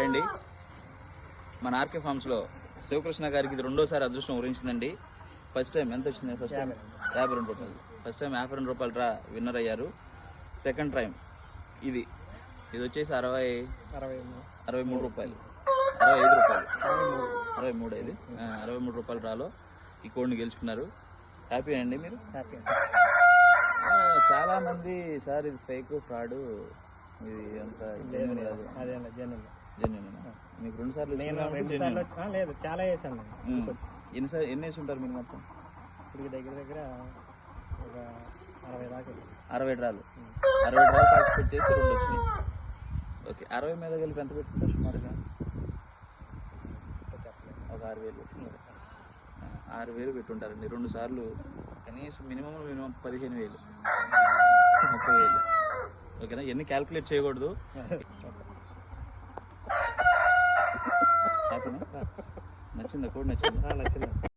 అండి. మన ఆర్కే ఫార్మ్స్లో శివకృష్ణ గారికి ఇది రెండోసారి అదృష్టం ఊరించిందండి. ఫస్ట్ టైం ఎంత వచ్చింది? ఫస్ట్ టైం 52 రూపాయలు. ఫస్ట్ టైం 52 రూపాయలు విన్నర్ అయ్యారు. సెకండ్ టైం ఇది వచ్చేసి 63 రూపాయలు, 65 రూపాయలు, 63 ఇది 63 రూపాయలు రాలో ఈ కోడ్ని గెలుచుకున్నారు. హ్యాపీ అండి మీరు? హ్యాపీ. చాలా మంది సార్ ఇది ఫేక్ ఫ్రాడ్, ఇది అంత జెన్యున్ కాదు. అదే జెన్యున్. మీకు 2 సార్లు లేదు, చాలా వేసాను. ఎన్ని వేసి ఉంటారు మీరు మొత్తం? ఇప్పుడు దగ్గర ఒక 60 దాకా. 60 డ్రాలు. 60 డ్రాలు పార్టిసిపేట్ చేసి 2 వచ్చినాయి. ఓకే, 60 మీద కలిపి ఎంత పెట్టుకుంటారు సుమారుగా? ఒక 6,000 పెట్టుకుంటారు. 6,000 పెట్టుంటారండి. 2 సార్లు కనీసం మినిమం 15,000, 30,000. ఓకేనా? ఎన్ని క్యాల్కులేట్ చేయకూడదు. హ్యాపీనా? నచ్చిందా? కోడ్ నచ్చిందా? నచ్చింది.